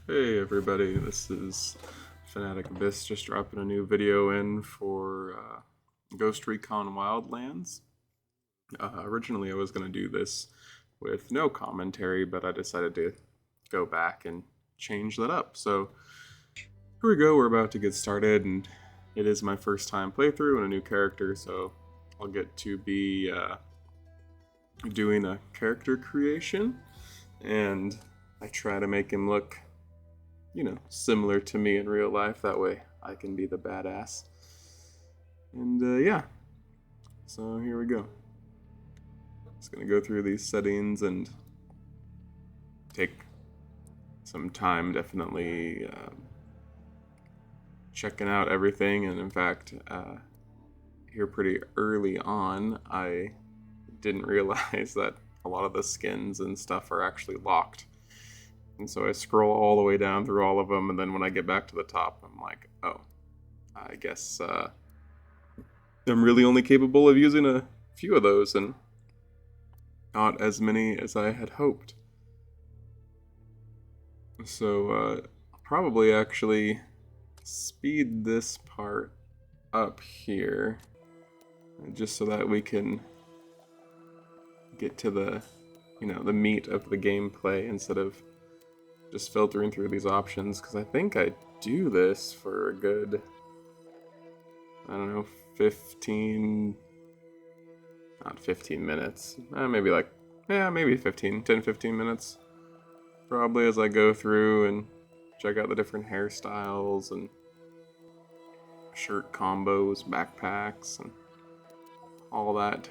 Hey everybody, this is Fanatic Abyss just dropping a new video in for Ghost Recon Wildlands. Originally I was going to do this with no commentary, but I decided to go back and change that up. So here we go, we're about to get started, and it is my first time playthrough and a new character, so I'll get to be doing a character creation, and I try to make him look similar to me in real life. That way I can be the badass. And yeah, so here we go. Just gonna go through these settings and take some time definitely checking out everything. And in fact, here pretty early on, I didn't realize that a lot of the skins and stuff are actually locked. And so I scroll all the way down through all of them, and then when I get back to the top, I'm like, oh, I guess I'm really only capable of using a few of those, and not as many as I had hoped. So probably actually speed this part up here, just so that we can get to the, the meat of the gameplay instead of just filtering through these options, because I think I do this for a good, 15, not 15 minutes, maybe 10-15 minutes, probably, as I go through and check out the different hairstyles and shirt combos, backpacks, and all that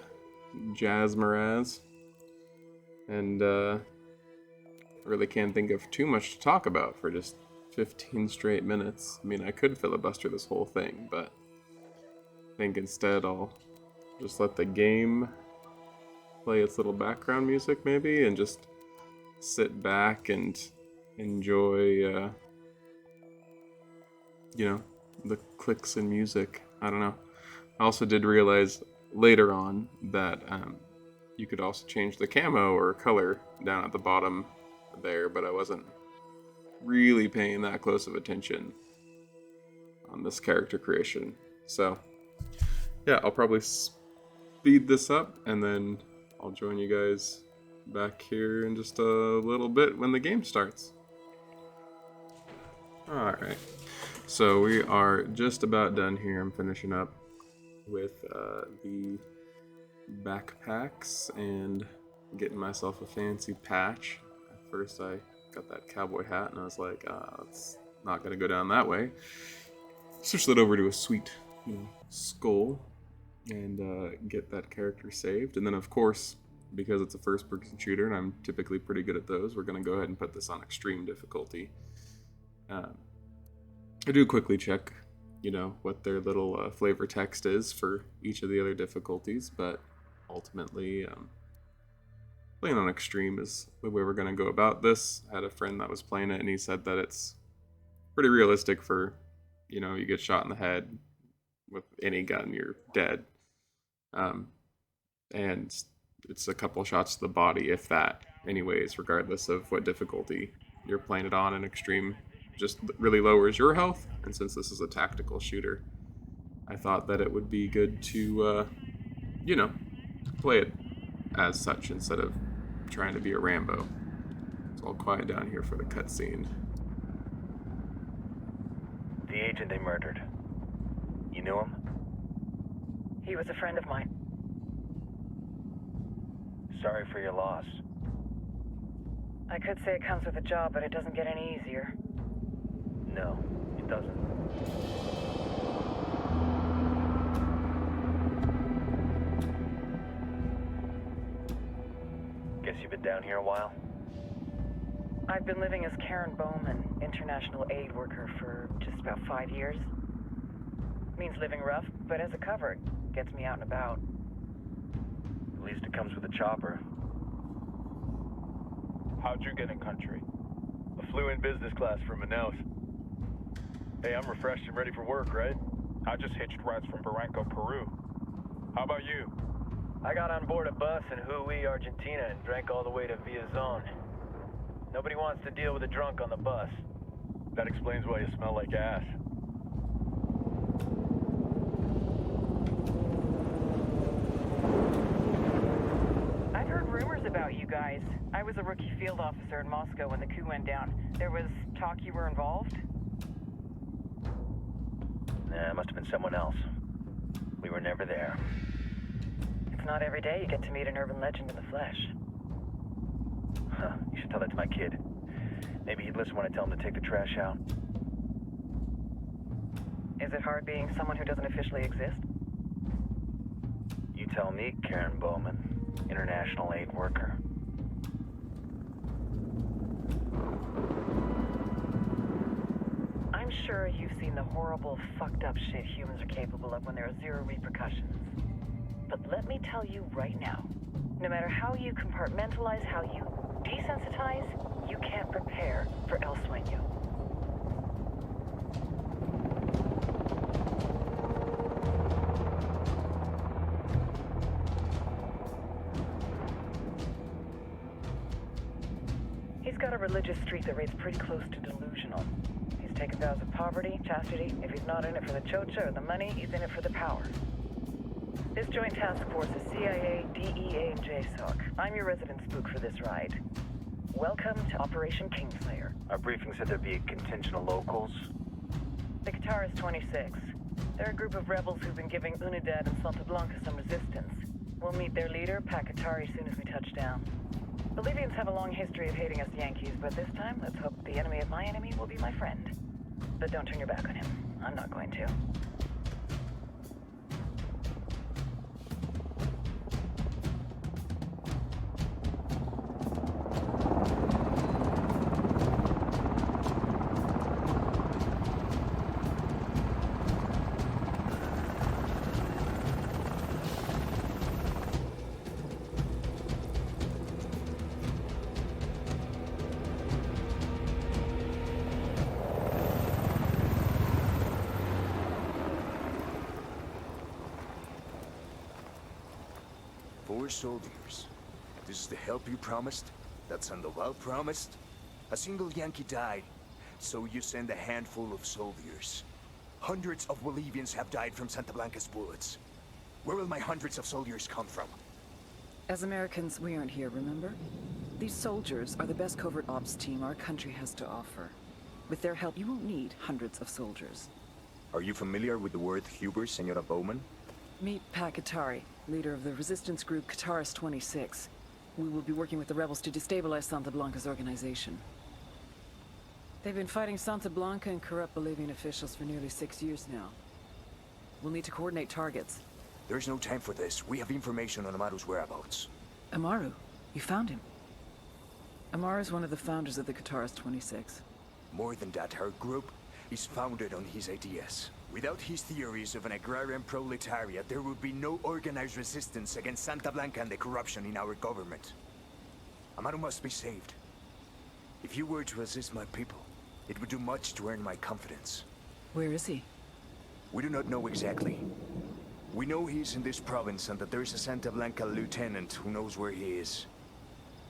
jazz maraz. And really can't think of too much to talk about for just 15 straight minutes. I mean, I could filibuster this whole thing, but I think instead I'll just let the game play its little background music maybe, and just sit back and enjoy, the clicks and music. I don't know. I also did realize later on that you could also change the camo or color down at the bottom there, but I wasn't really paying that close of attention on this character creation. So yeah, I'll probably speed this up, and then I'll join you guys back here in just a little bit when the game starts. Alright, so we are just about done here. I'm finishing up with the backpacks and getting myself a fancy patch. First I got that cowboy hat and I was like, it's not gonna go down that way. Switch that over to a sweet skull and get that character saved. And then of course, because it's a first person shooter and I'm typically pretty good at those, we're gonna go ahead and put this on extreme difficulty. I do quickly check what their little flavor text is for each of the other difficulties, but ultimately playing on extreme is the way we're going to go about this. I had a friend that was playing it, and he said that it's pretty realistic for, you get shot in the head with any gun, you're dead. And it's a couple shots to the body, if that, anyways, regardless of what difficulty you're playing it on. And extreme just really lowers your health, and since this is a tactical shooter, I thought that it would be good to, play it as such instead of trying to be a Rambo. So I'll quiet down here for the cutscene. The agent they murdered. You knew him? He was a friend of mine. Sorry for your loss. I could say it comes with a job, but it doesn't get any easier. No, it doesn't. Guess you've been down here a while? I've been living as Karen Bowman, international aid worker, for just about 5 years. Means living rough, but as a cover, it gets me out and about. At least it comes with a chopper. How'd you get in country? I flew in business class from Manaus. Hey, I'm refreshed and ready for work, right? I just hitched rides from Barranco, Peru. How about you? I got on board a bus in Hui, Argentina, and drank all the way to Villazon. Nobody wants to deal with a drunk on the bus. That explains why you smell like ass. I've heard rumors about you guys. I was a rookie field officer in Moscow when the coup went down. There was talk you were involved? Nah, it must have been someone else. We were never there. It's not every day you get to meet an urban legend in the flesh. Huh, you should tell that to my kid. Maybe he'd listen when I tell him to take the trash out. Is it hard being someone who doesn't officially exist? You tell me, Karen Bowman, international aid worker. I'm sure you've seen the horrible, fucked up shit humans are capable of when there are zero repercussions. But let me tell you right now, no matter how you compartmentalize, how you desensitize, you can't prepare for El Sueño. He's got a religious streak that rates pretty close to delusional. He's taken vows of poverty, chastity. If he's not in it for the chocha or the money, he's in it for the power. This joint task force is CIA, DEA, and JSOC. I'm your resident spook for this ride. Welcome to Operation Kingslayer. Our briefing said there'd be a contingent of locals. The Qatar is 26. They're a group of rebels who've been giving Unidad and Santa Blanca some resistance. We'll meet their leader, Pakatari, as soon as we touch down. Bolivians have a long history of hating us Yankees, but this time, let's hope the enemy of my enemy will be my friend. But don't turn your back on him. I'm not going to. Four soldiers. This is the help you promised? That Sandoval promised? A single Yankee died, so you send a handful of soldiers. Hundreds of Bolivians have died from Santa Blanca's bullets. Where will my hundreds of soldiers come from? As Americans, we aren't here, remember? These soldiers are the best covert ops team our country has to offer. With their help, you won't need hundreds of soldiers. Are you familiar with the word Huber, Senora Bowman? Meet Pakatari, leader of the resistance group Qatar's 26. We will be working with the rebels to destabilize Santa Blanca's organization. They've been fighting Santa Blanca and corrupt Bolivian officials for nearly 6 years now. We'll need to coordinate targets. There's no time for this. We have information on Amaru's whereabouts. Amaru, you found him. Amaru is one of the founders of the Qatar's 26. More than that, her group is founded on his ideas. Without his theories of an agrarian proletariat, there would be no organized resistance against Santa Blanca and the corruption in our government. Amaru must be saved. If you were to assist my people, it would do much to earn my confidence. Where is he? We do not know exactly. We know he's in this province and that there is a Santa Blanca lieutenant who knows where he is.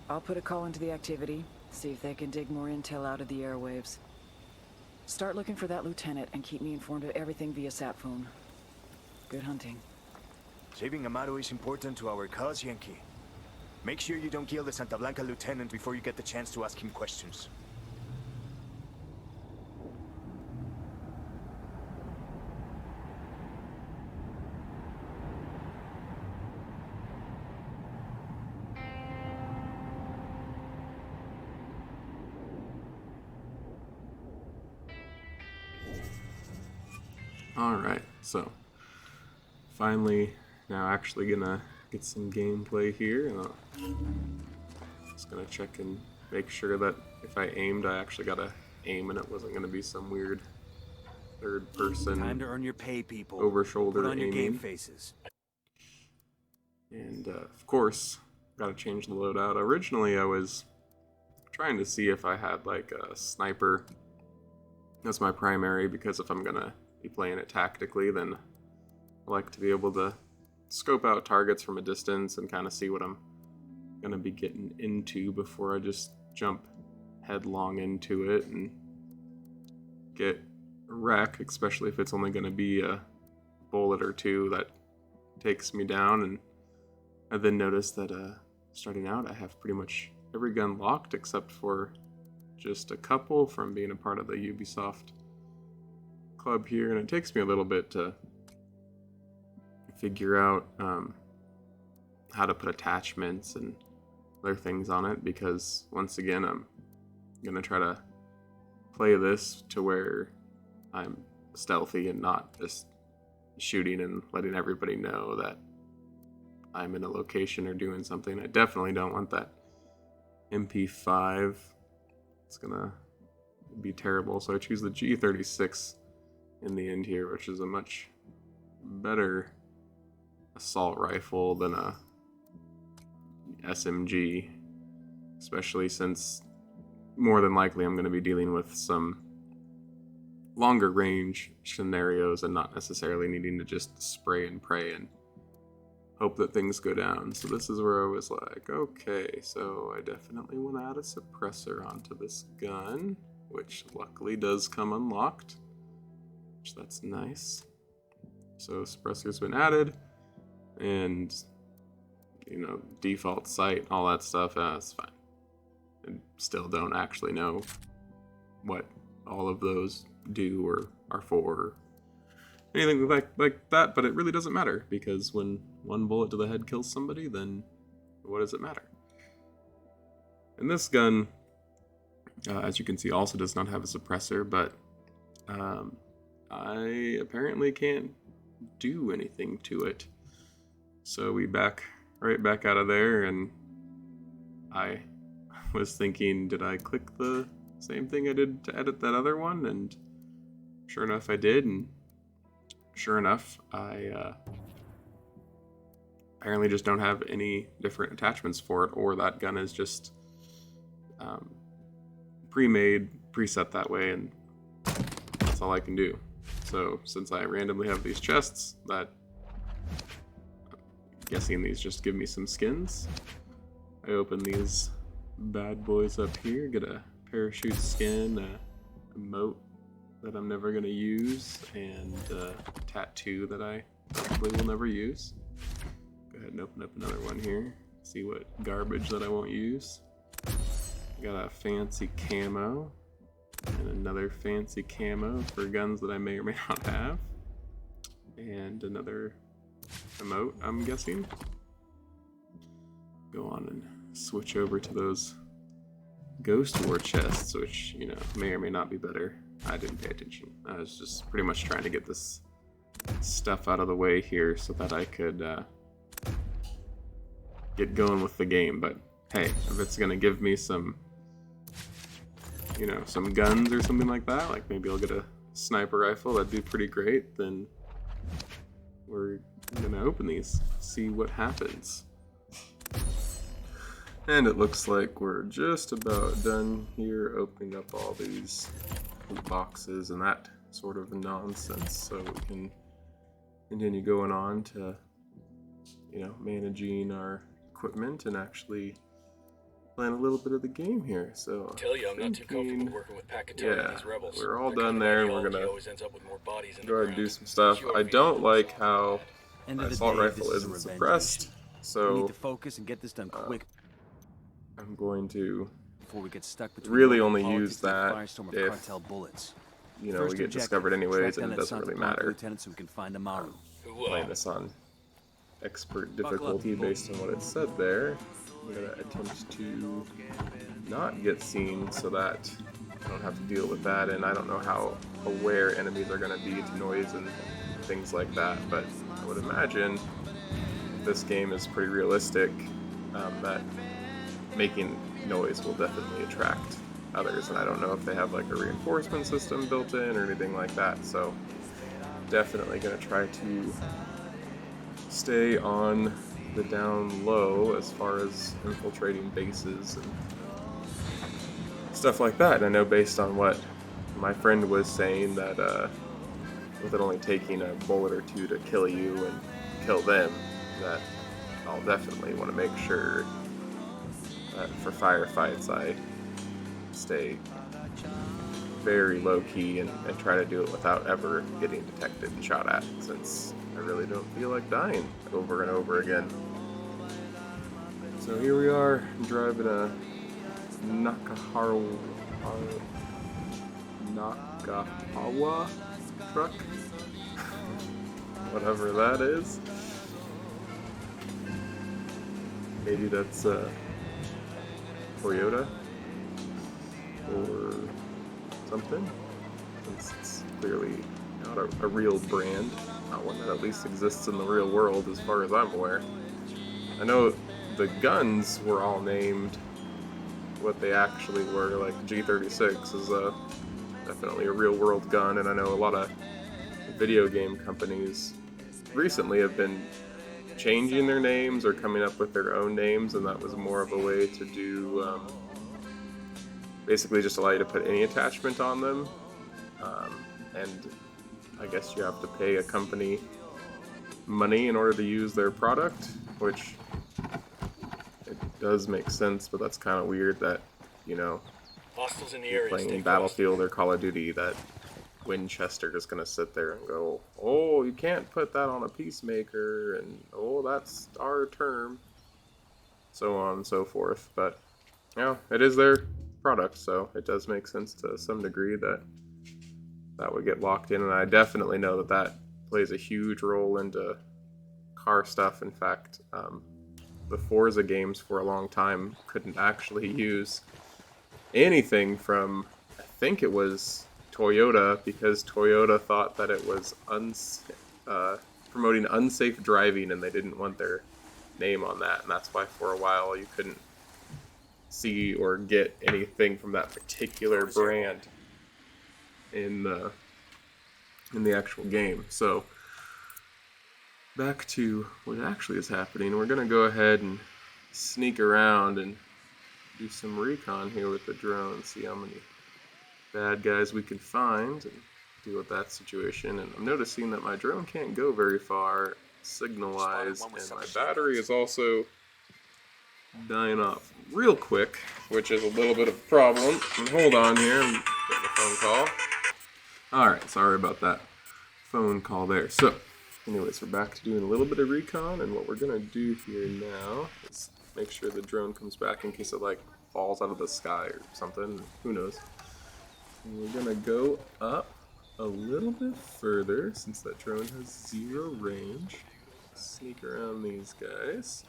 I'll put a call into the activity, see if they can dig more intel out of the airwaves. Start looking for that lieutenant and keep me informed of everything via sat phone. Good hunting. Saving Amaru is important to our cause, Yankee. Make sure you don't kill the Santa Blanca lieutenant before you get the chance to ask him questions. Alright, so finally now actually gonna get some gameplay here. Just gonna check and make sure that if I aimed, I actually got to aim and it wasn't gonna be some weird third person Time to earn your pay, people. over shoulder Put on your aiming. game faces. And of course, gotta change the loadout. Originally I was trying to see if I had like a sniper as my primary, because if I'm gonna be playing it tactically, then I like to be able to scope out targets from a distance and kind of see what I'm gonna be getting into before I just jump headlong into it. And get a wreck, especially if it's only going to be a bullet or two that takes me down. And I then noticed that starting out, I have pretty much every gun locked except for just a couple from being a part of the Ubisoft club here, and it takes me a little bit to figure out how to put attachments and other things on it, because once again I'm gonna try to play this to where I'm stealthy and not just shooting and letting everybody know that I'm in a location or doing something. I definitely don't want that MP5. It's gonna be terrible, so I choose the G36 in the end here, which is a much better assault rifle than a SMG, especially since more than likely I'm going to be dealing with some longer range scenarios and not necessarily needing to just spray and pray and hope that things go down. So this is where I was like, okay, so I definitely want to add a suppressor onto this gun, which luckily does come unlocked, which that's nice. So suppressor's been added, and you know, default sight, all that stuff, that's fine. I still don't actually know what all of those do or are for, or anything like that, but it really doesn't matter, because when one bullet to the head kills somebody, then what does it matter? And this gun, as you can see, also does not have a suppressor, but I apparently can't do anything to it. So we right back out of there, and I was thinking, did I click the same thing I did to edit that other one? And sure enough, I did, and sure enough, I apparently just don't have any different attachments for it, or that gun is just pre-made, preset that way, and that's all I can do. So since I randomly have these chests that I'm guessing these just give me some skins, I open these bad boys up here, get a parachute skin, a emote that I'm never going to use, and a tattoo that I probably will never use. Go ahead and open up another one here, see what garbage that I won't use. Got a fancy camo, and another fancy camo for guns that I may or may not have, and another emote, I'm guessing. Go on and switch over to those Ghost War chests, which, you know, may or may not be better. I didn't pay attention. I was just pretty much trying to get this stuff out of the way here so that I could get going with the game. But hey, if it's gonna give me some, you know, some guns or something like that, like maybe I'll get a sniper rifle, that'd be pretty great, then we're gonna open these, see what happens. And it looks like we're just about done here, opening up all these boxes and that sort of nonsense, so we can continue going on to, you know, managing our equipment and actually playing a little bit of the game here. So I tell you, I'm not too comfortable working with Pacatari and these rebels. We're all Their done kind of there, and we're ideology gonna always ends up with more bodies in the go ahead and ground. do some stuff. It's your I don't feeling, like it's how End my of the assault day, rifle this is a isn't revenge suppressed, mission. We so need to focus and get this done quick I'm going to before we get stuck between really local only politics use and the that firestorm of if, cartel bullets. you know, First we get objective, discovered anyways, track and it down that doesn't really Santa Blanca matter. lieutenant so we can find Amaru. Playing this on expert Buckle up, difficulty people. based on what it said there. I'm gonna attempt to not get seen so that I don't have to deal with that, and I don't know how aware enemies are gonna be to noise and things like that, but I would imagine this game is pretty realistic, that making noise will definitely attract others, and I don't know if they have like a reinforcement system built in or anything like that, so definitely gonna try to stay on the down low as far as infiltrating bases and stuff like that. And I know based on what my friend was saying that with it only taking a bullet or two to kill you and kill them, that I'll definitely want to make sure that for firefights I stay very low key and try to do it without ever getting detected and shot at, since I really don't feel like dying over and over again. So here we are, driving a Nakahawa truck, whatever that is. Maybe that's Toyota or something, since it's clearly not a real brand, not one that at least exists in the real world as far as I'm aware. I know the guns were all named what they actually were, like G36 is definitely a real world gun, and I know a lot of video game companies recently have been changing their names or coming up with their own names, and that was more of a way to do basically just allow you to put any attachment on them, and I guess you have to pay a company money in order to use their product, which it does make sense, but that's kind of weird that, you know, Hostiles in the you're area. playing Stay close. Battlefield or Call of Duty, that Winchester is going to sit there and go, oh, you can't put that on a Peacemaker, and oh, that's our term, so on and so forth. But, you know, it is their product, so it does make sense to some degree that that would get locked in, and I definitely know that that plays a huge role into car stuff. In fact, the Forza games for a long time couldn't actually use anything from, I think it was Toyota, because Toyota thought that it was promoting unsafe driving, and they didn't want their name on that, and that's why for a while you couldn't see or get anything from that particular brand in the actual game. So back to what actually is happening, we're gonna go ahead and sneak around and do some recon here with the drone, see how many bad guys we can find and deal with that situation. And I'm noticing that my drone can't go very far signal-wise, and my battery is also dying off real quick, which is a little bit of a problem. And hold on here, I'm getting a phone call. Alright, sorry about that phone call there. So, anyways, we're back to doing a little bit of recon, and what we're gonna do here now is make sure the drone comes back in case it like falls out of the sky or something, who knows. And we're gonna go up a little bit further since that drone has 0 range. Sneak around these guys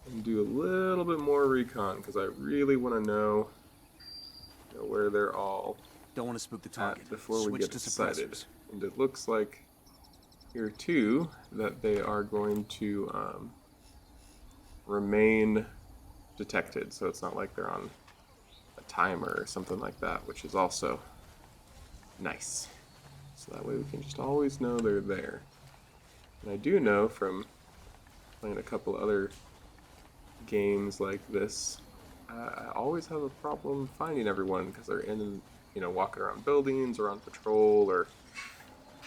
and do a little bit more recon because I really want to know, where they're all Don't want to spook the target. before we Switch get to excited. suppressors. And it looks like here too that they are going to remain detected, so it's not like they're on a timer or something like that, which is also nice. So that way we can just always know they're there. And I do know from playing a couple other games like this, I always have a problem finding everyone because they're in, walking around buildings or on patrol or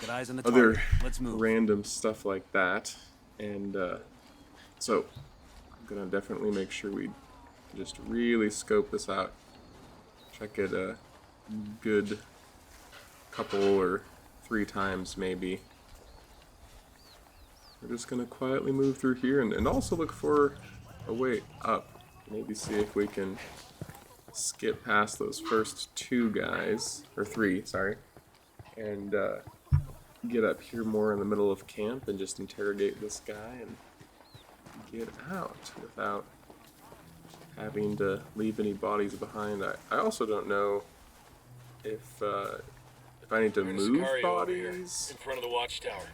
Got eyes on the other target. Let's move. random stuff like that. And so I'm gonna definitely make sure we just really scope this out, check it a good couple or 3 times maybe. We're just gonna quietly move through here and also look for a way up. Maybe see if we can skip past those first 2 guys, or 3, sorry, and get up here more in the middle of camp and just interrogate this guy and get out without having to leave any bodies behind. I also don't know if I need to There's move Sicario over here, bodies. in front of the watchtower.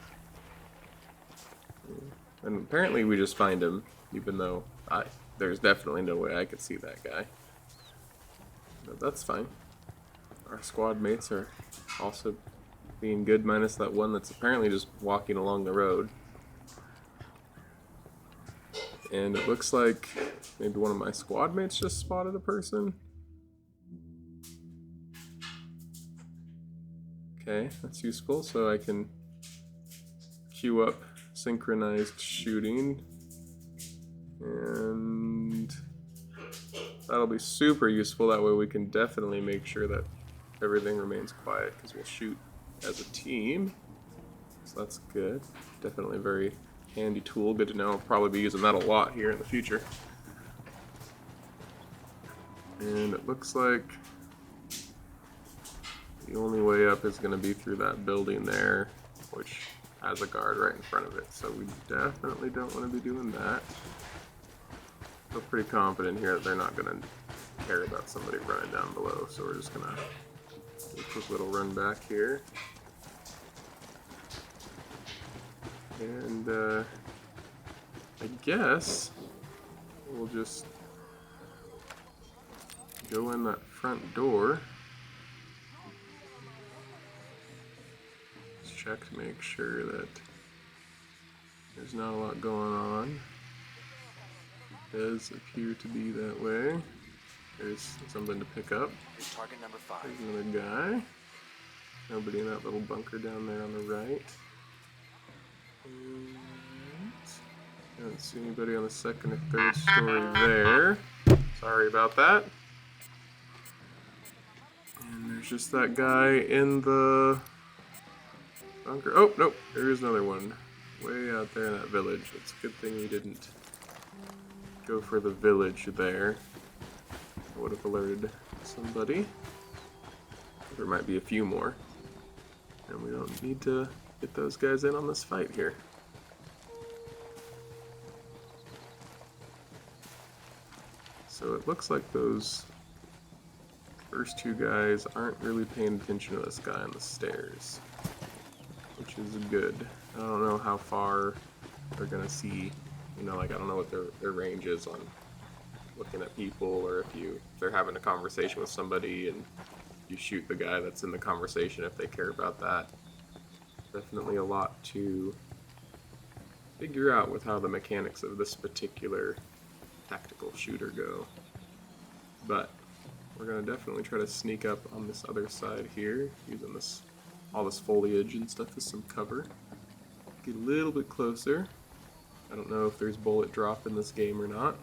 And apparently we just find him, even though there's definitely no way I could see that guy. But that's fine. Our squad mates are also being good, minus that one that's apparently just walking along the road. And it looks like maybe one of my squad mates just spotted a person. Okay, that's useful, so I can queue up synchronized shooting. And that'll be super useful, that way we can definitely make sure that everything remains quiet because we'll shoot as a team. So that's good. Definitely a very handy tool. Good to know. I'll probably be using that a lot here in the future. And it looks like the only way up is going to be through that building there, which has a guard right in front of it. So we definitely don't want to be doing that. Feel pretty confident here that they're not going to care about somebody running down below. So we're just going to do a quick little run back here. And I guess we'll just go in that front door. Just check to make sure that there's not a lot going on. It does appear to be that way. There's something to pick up. Here's target number 5. There's another guy. Nobody in that little bunker down there on the right. I don't see anybody on the second or third story there. Sorry about that. And there's just that guy in the bunker. Oh, nope, there is another one. Way out there in that village. It's a good thing we didn't go for the village there. I would have alerted somebody. There might be a few more. And we don't need to get those guys in on this fight here. So it looks like those first two guys aren't really paying attention to this guy on the stairs, which is good. I don't know how far they're gonna see, you know, like I don't know what their range is on looking at people, or if they're having a conversation with somebody and you shoot the guy that's in the conversation if they care about that. Definitely a lot to figure out with how the mechanics of this particular tactical shooter go. But we're gonna definitely try to sneak up on this other side here, using all this foliage and stuff as some cover. Get a little bit closer. I don't know if there's bullet drop in this game or not,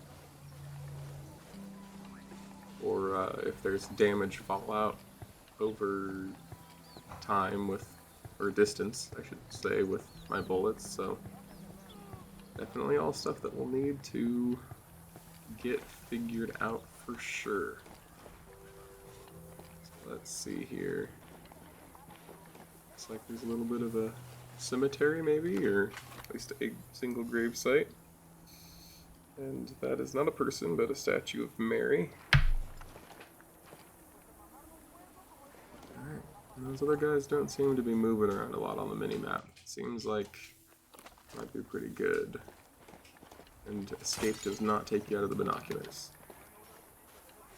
or if there's damage fallout over time or distance, I should say, with my bullets. So definitely all stuff that we'll need to get figured out for sure. So let's see here. Looks like there's a little bit of a cemetery maybe, or at least a single grave site. And that is not a person, but a statue of Mary. Alright, and those other guys don't seem to be moving around a lot on the mini-map. Seems like it might be pretty good. And escape does not take you out of the binoculars.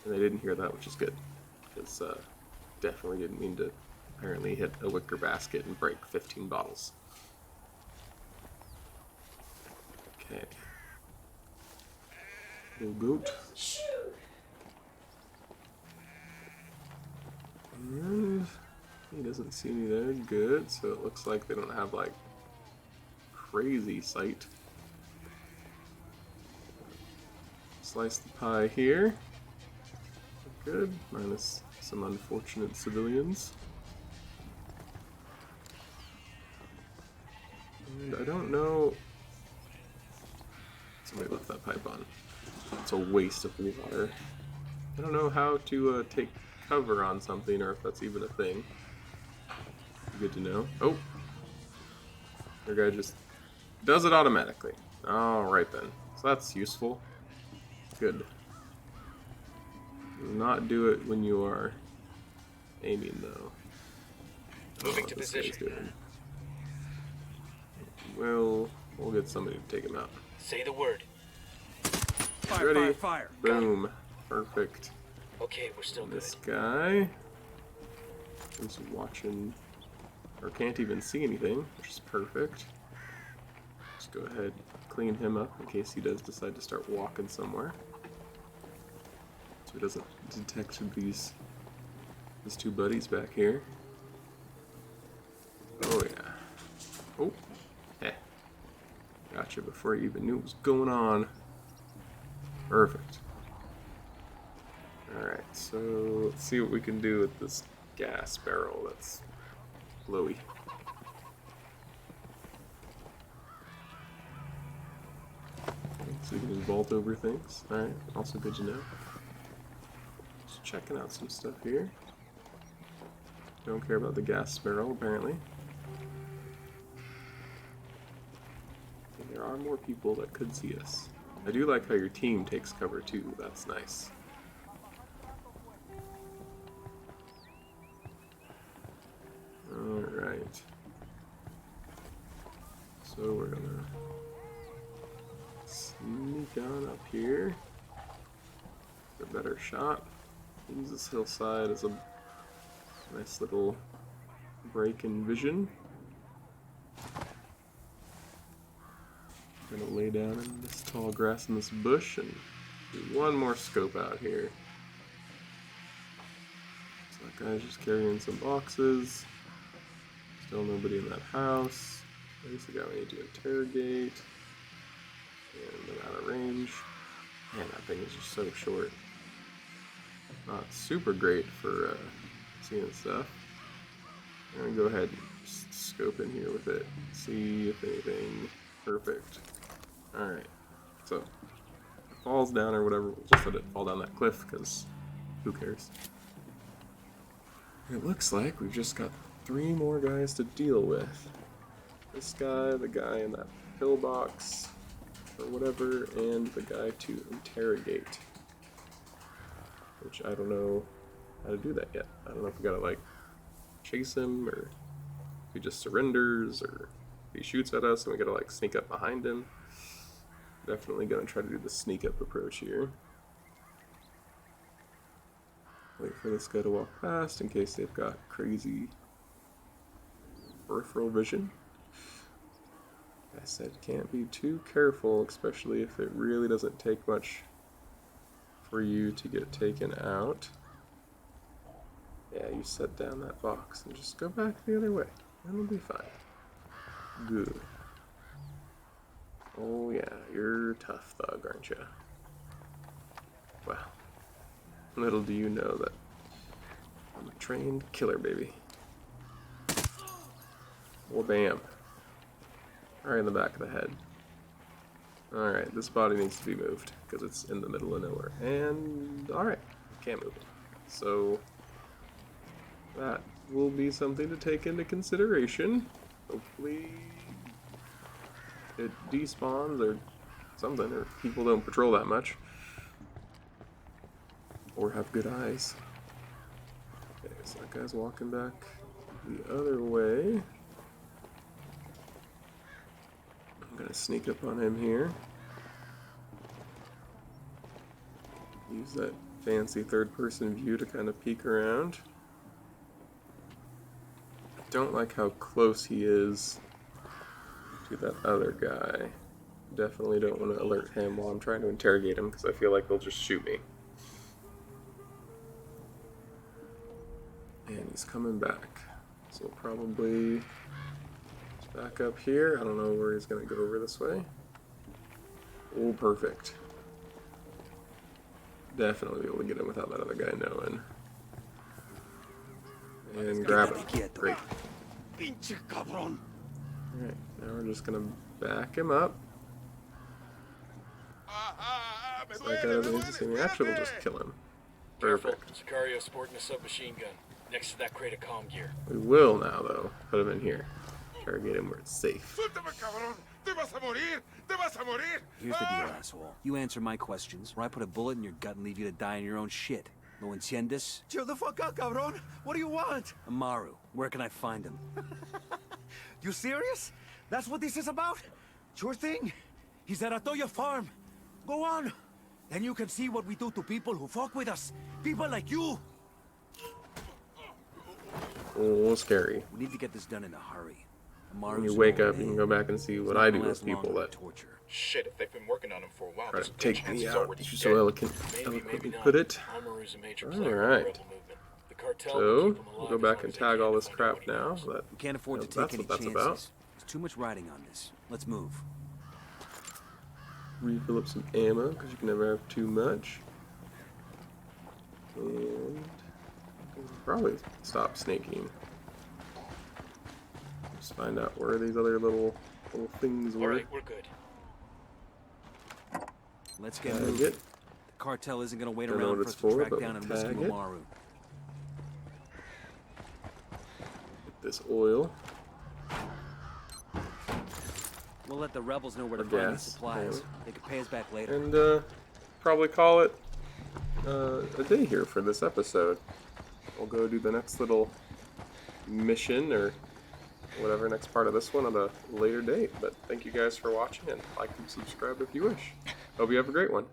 And they didn't hear that, which is good. Because definitely didn't mean to apparently hit a wicker basket and break 15 bottles. Okay. Little goat. And he doesn't see me there. Good. So it looks like they don't have like crazy sight. Slice the pie here. Good. Minus some unfortunate civilians. And I don't know. Somebody left that pipe on. It's a waste of water. I don't know how to take cover on something, or if that's even a thing. Good to know. Oh! Your guy just does it automatically. Alright then. So that's useful. Good. Do not do it when you are aiming, though. Moving to position. We'll get somebody to take him out. Say the word. Fire, Ready? fire, fire. Boom. Perfect. Okay, we're still good. This guy is watching, or can't even see anything, which is perfect. Just go ahead, clean him up in case he does decide to start walking somewhere. So he doesn't detect his two buddies back here. Oh yeah. Oh. Eh. Gotcha before you even knew what was going on. Perfect. Alright, so let's see what we can do with this gas barrel that's glowy. So you can just vault over things. Alright, also good to know. Just checking out some stuff here. Don't care about the gas barrel, apparently. And there are more people that could see us. I do like how your team takes cover too, that's nice. Alright. So we're gonna sneak on up here. A better shot. Use this hillside as a nice little break in vision. I'm gonna lay down in this tall grass in this bush and do one more scope out here. So that guy's just carrying some boxes. Still nobody in that house. There's the guy we need to interrogate. And I'm out of range. Man, that thing is just so short. Not super great for seeing stuff. I'm gonna go ahead and just scope in here with it. See if anything. Perfect. Alright. So, if it falls down or whatever, we'll just let it fall down that cliff, because who cares? It looks like we've just got 3 more guys to deal with. This guy, the guy in that pillbox, or whatever, and the guy to interrogate. Which I don't know how to do that yet. I don't know if we gotta, like, chase him, or if he just surrenders, or if he shoots at us and we gotta, like, sneak up behind him. Definitely gonna try to do the sneak up approach here. Wait for this guy to walk past in case they've got crazy peripheral vision. I said can't be too careful, especially if it really doesn't take much for you to get taken out. Yeah, you set down that box and just go back the other way. That'll be fine. Good. Oh yeah, you're a tough thug, aren't you? Well, little do you know that I'm a trained killer, baby. Well, bam. Right in the back of the head. Alright, this body needs to be moved, because it's in the middle of nowhere. And, alright, can't move it. So, that will be something to take into consideration. Hopefully, it despawns or something, or people don't patrol that much. Or have good eyes. Okay, so that guy's walking back the other way. I'm gonna sneak up on him here. Use that fancy third-person view to kind of peek around. I don't like how close he is to that other guy. Definitely don't want to alert him while I'm trying to interrogate him, because I feel like they'll just shoot me. And he's coming back. So we'll probably back up here. I don't know where he's going to go over this way. Oh, perfect. Definitely be able to get him without that other guy knowing. And grab him. Great. Alright, now we're just going to back him up. So that guy doesn't need to see me. Actually, we'll just kill him. Careful. Perfect. Sicario sporting a submachine gun next to that crate of comm gear. We will now, though. Put him in here. Interrogate him where it's safe. Here's the deal, asshole. You answer my questions, or I put a bullet in your gut and leave you to die in your own shit. No entiendes? Chill the fuck out, cabron. What do you want? Amaru, where can I find him? You serious? That's what this is about? Sure thing. He's at Atoya Farm. Go on. Then you can see what we do to people who fuck with us. People like you. Oh, scary. We need to get this done in a hurry. When you wake up, you can go back and see what I do with people that torture. Shit, if they've been working on him for a while, try there's to a good take chance me he's out. already You dead. so Maybe eloquently not. put it. Amaru's a major player in the Alright. rebel movement. The cartel So, will keep him we'll alive go as back long and as they tag can all to this find out crap what he now. knows. That, We can't afford to that's take any what that's chances. about. There's too much riding on this. Let's move. Refill up some ammo, because you can never have too much. And Probably stop snaking. Just find out where these other little things were. Alright, we're good. Let's get Tag moving. it. The cartel isn't gonna wait Don't know around what for it's us to for, track but down and we'll rescue tag it. Amaru. Get this oil. We'll let the rebels know where to Or find these gas, supplies. yeah. They can pay us back later. And probably call it a day here for this episode. We'll go do the next little mission or whatever next part of this one at a later date. But thank you guys for watching, and like and subscribe if you wish. Hope you have a great one.